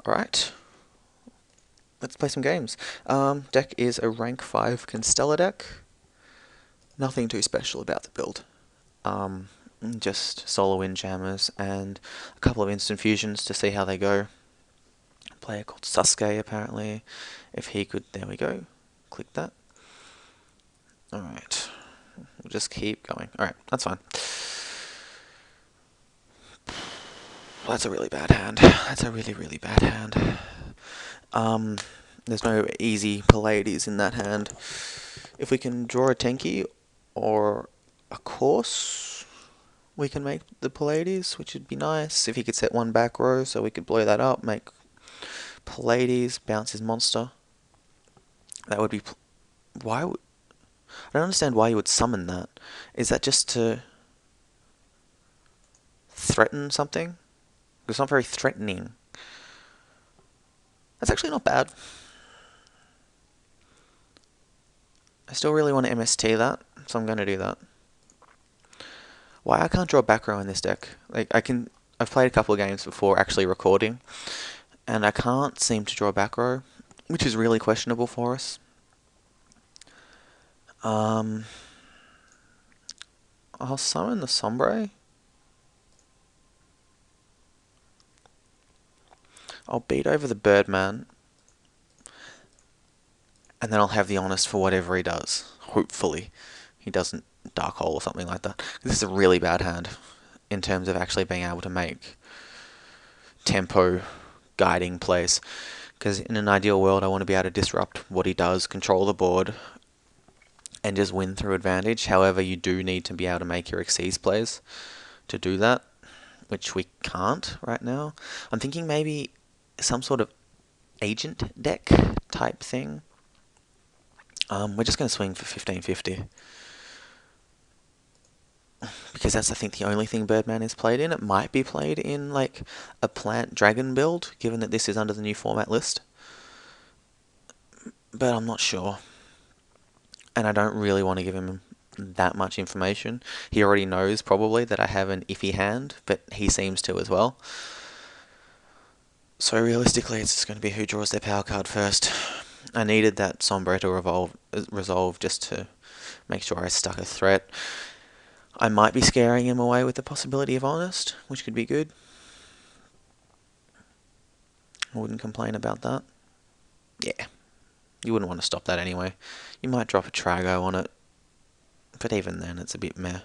Alright, let's play some games. Deck is a rank 5 Constellar deck. Nothing too special about the build. Um, just solo windjammers and a couple of instant fusions to see how they go. A player called Sasuke apparently. If he could, there we go. Click that. Alright, we'll just keep going. Alright, that's fine. That's a really bad hand. That's a really, really bad hand. There's no easy Pallades in that hand. If we can draw a Tenki or a course, we can make the Pallades, which would be nice. If he could set one back row so we could blow that up, make Pallades, bounce his monster. That would be... Why would... I don't understand why you would summon that. Is that just to threaten something? It's not very threatening. That's actually not bad. I still really want to MST that, so I'm going to do that. Why I can't draw back row in this deck? Like I've played a couple of games before actually recording, and I can't seem to draw back row, which is really questionable for us. I'll summon the Sombre. I'll beat over the Birdman, and then I'll have the Honest for whatever he does. Hopefully, he doesn't Dark Hole or something like that. This is a really bad hand in terms of actually being able to make tempo guiding plays. Because in an ideal world, I want to be able to disrupt what he does, control the board, and just win through advantage. However, you do need to be able to make your Xyz plays to do that, which we can't right now. I'm thinking maybe some sort of agent deck type thing. We're just going to swing for 1550. Because that's, I think, the only thing Birdman is played in. It might be played in, like, a plant dragon build, given that this is under the new format list. But I'm not sure. And I don't really want to give him that much information. He already knows, probably, that I have an iffy hand, but he seems to as well. So realistically, it's just going to be who draws their power card first. I needed that Sombre to resolve just to make sure I stuck a threat. I might be scaring him away with the possibility of Honest, which could be good. I wouldn't complain about that. Yeah, you wouldn't want to stop that anyway. You might drop a Trago on it, but even then it's a bit meh.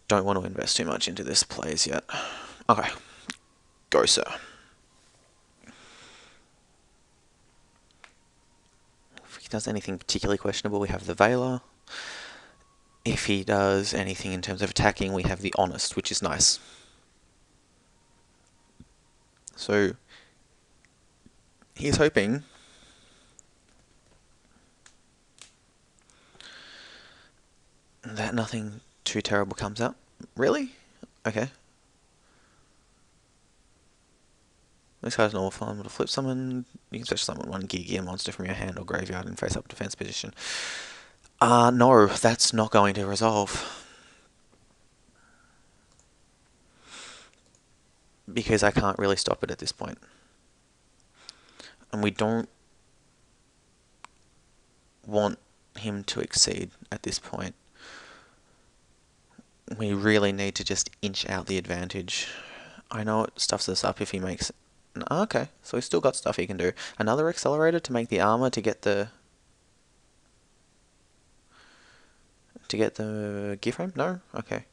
Don't want to invest too much into this plays yet. Okay, go sir. If he does anything particularly questionable, we have the Veiler. If he does anything in terms of attacking, we have the Honest, which is nice. So, he's hoping that nothing too terrible comes out. Really? Okay. This guy's normal fun with a flip summon. You can special summon one gear monster from your hand or graveyard in face up defense position. No, that's not going to resolve. Because I can't really stop it at this point. And we don't want him to exceed at this point. We really need to just inch out the advantage. I know it stuffs us up if he makes... Okay, so he's still got stuff he can do. Another accelerator to make the armor to get the... gear frame? No? Okay.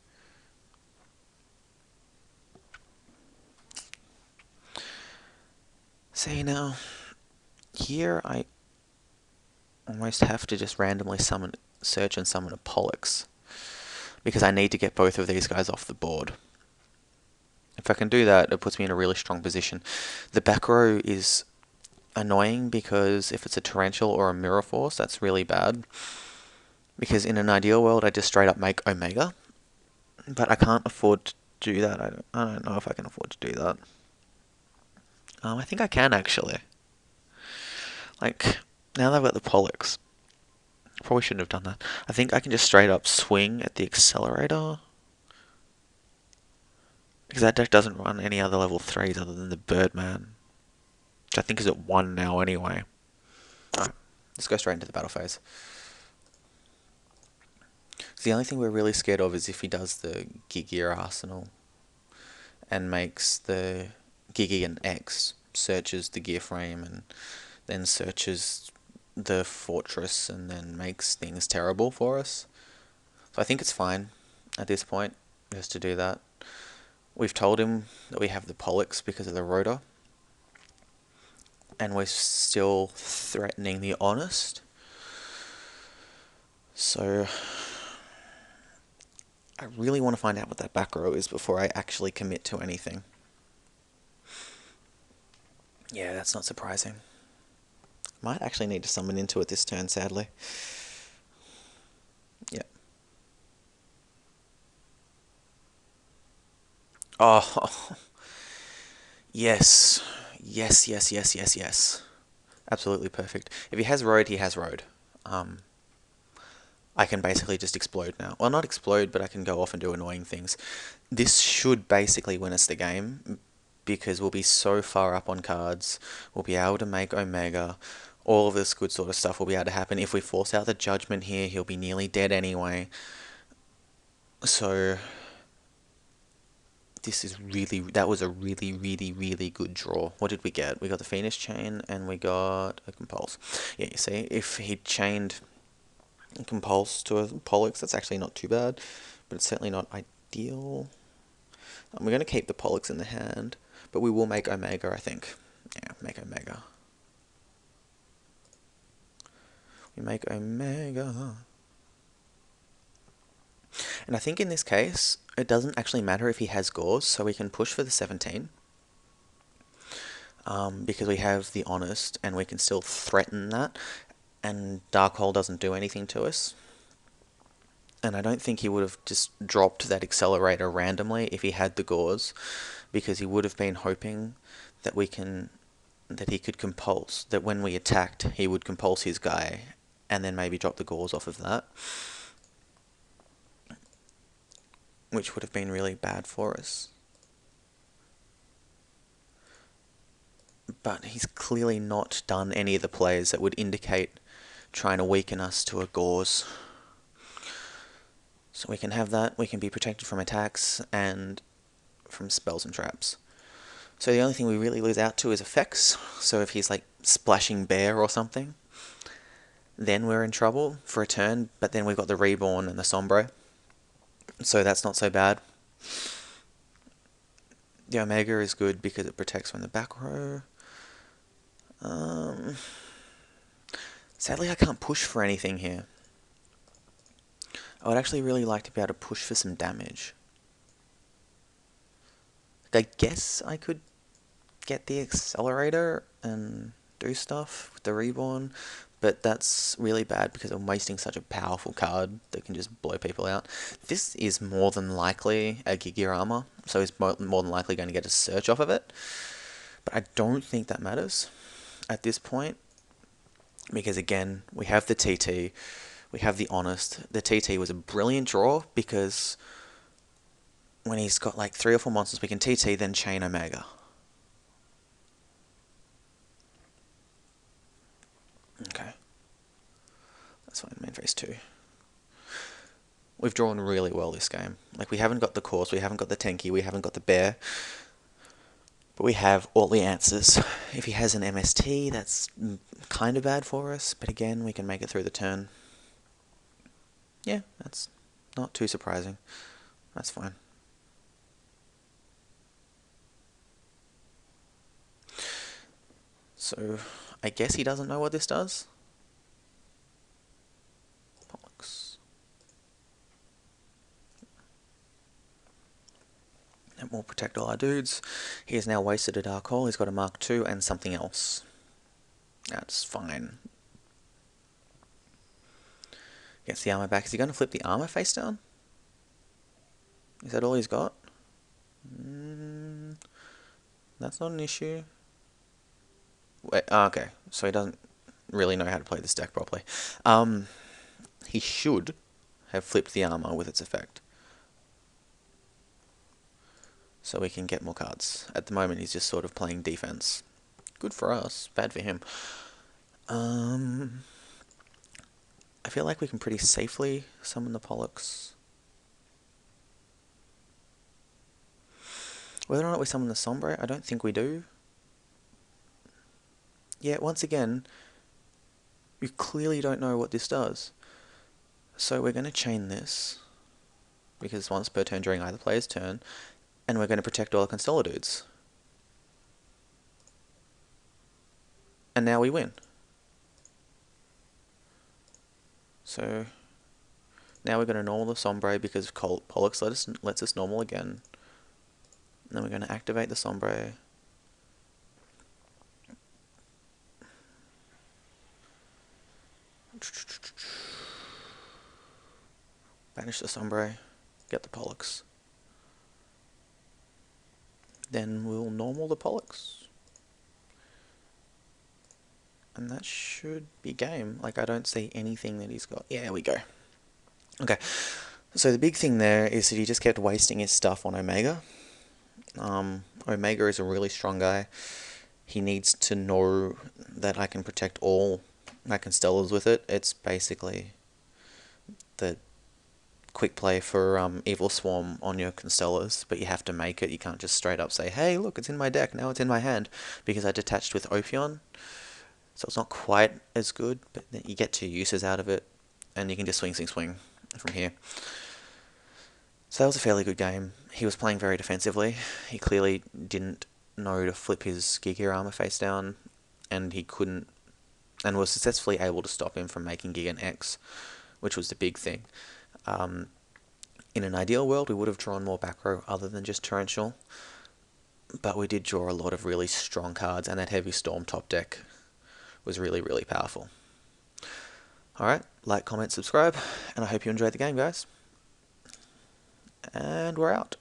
See now, here I almost have to just randomly search and summon a Pollux. Because I need to get both of these guys off the board. If I can do that, it puts me in a really strong position. The back row is annoying because if it's a Torrential or a Mirror Force, that's really bad. Because in an ideal world, I just straight up make Omega. But I can't afford to do that. I don't know if I can afford to do that. I think I can, actually. Like, now that I've got the Pollux, probably shouldn't have done that. I think I can just straight up swing at the accelerator. Because that deck doesn't run any other level 3s other than the Birdman, which I think is at 1 now anyway. Alright, let's go straight into the battle phase. So the only thing we're really scared of is if he does the Gigia Arsenal and makes the Gigi and X, searches the gear frame and then searches the fortress and then makes things terrible for us. So I think it's fine at this point just to do that. We've told him that we have the Pollux because of the rotor, and we're still threatening the Honest. So I really want to find out what that back row is before I actually commit to anything. Yeah, that's not surprising. Might actually need to summon into it this turn, sadly. Yep. Oh, yes. Yes, yes, yes, yes, yes. Absolutely perfect. If he has road, he has road. I can basically just explode now. Well, not explode, but I can go off and do annoying things. This should basically win us the game, because we'll be so far up on cards. We'll be able to make Omega. All of this good sort of stuff will be able to happen. If we force out the Judgment here, he'll be nearly dead anyway. So that was a really, really, really good draw. What did we get? We got the Phoenix Chain and we got a Compulse. Yeah, you see, if he chained a Compulse to a Pollux, that's actually not too bad, but it's certainly not ideal. We're going to keep the Pollux in the hand, but we will make Omega, I think. Yeah, make Omega. We make Omega. And I think in this case, it doesn't actually matter if he has Gauze, so we can push for the 17. Because we have the Honest, and we can still threaten that, and Dark Hole doesn't do anything to us. And I don't think he would have just dropped that Accelerator randomly if he had the Gauze, because he would have been hoping that he could compulse, that when we attacked, he would compulse his guy, and then maybe drop the Gauze off of that, which would have been really bad for us. But he's clearly not done any of the plays that would indicate trying to weaken us to a Gauze. So we can have that, we can be protected from attacks and from spells and traps. So the only thing we really lose out to is effects. So if he's like Splashing Bear or something, then we're in trouble for a turn, but then we've got the Reborn and the Sombre. So that's not so bad. The Omega is good because it protects from the back row. Sadly, I can't push for anything here. I would actually really like to be able to push for some damage. I guess I could get the Accelerator and do stuff with the Reborn, but that's really bad because I'm wasting such a powerful card that can just blow people out. This is more than likely a Gigia Armor, so he's more than likely going to get a search off of it, but I don't think that matters at this point, because again, we have the TT, we have the Honest. The TT was a brilliant draw because when he's got like 3 or 4 monsters, we can TT, then chain Omega. Okay. That's fine, main phase 2. We've drawn really well this game. Like, we haven't got the Course, we haven't got the Tenki, we haven't got the Bear, but we have all the answers. If he has an MST, that's kind of bad for us, but again, we can make it through the turn. Yeah, that's not too surprising. That's fine. So, I guess he doesn't know what this does. Pollux. That will protect all our dudes. He has now wasted a Dark Hole. He's got a Mark II and something else. That's fine. Gets the armor back. Is he going to flip the armor face down? Is that all he's got? That's not an issue. Wait, okay, so he doesn't really know how to play this deck properly. He should have flipped the armor with its effect. so we can get more cards. At the moment, he's just sort of playing defense. Good for us, bad for him. I feel like we can pretty safely summon the Pollux. Whether or not we summon the Sombre, I don't think we do. Yeah, once again, we clearly don't know what this does. So we're going to chain this, because once per turn during either player's turn, and we're going to protect all the Constellar dudes. And now we win. So now we're going to normal the Sombre because Pollux lets us normal again. And then we're going to activate the Sombre. Banish the Sombre, get the Pollux. Then we'll normal the Pollux. And that should be game. Like, I don't see anything that he's got. Yeah, we go. Okay, so the big thing there is that he just kept wasting his stuff on Omega. Omega is a really strong guy. He needs to know that I can protect all my Constellars with it. It's basically the quick play for Evil Swarm on your Constellars, but you have to make it. You can't just straight up say, hey, look, it's in my deck, now it's in my hand, because I detached with Ophion. So it's not quite as good, but then you get 2 uses out of it, and you can just swing from here. So that was a fairly good game. He was playing very defensively. He clearly didn't know to flip his Giga armor face down, and he couldn't, and was successfully able to stop him from making Giga X, which was the big thing. In an ideal world, we would have drawn more back row other than just Torrential, but we did draw a lot of really strong cards, and that Heavy Storm top deck was really, really powerful. Alright, like, comment, subscribe, and I hope you enjoyed the game, guys. And we're out.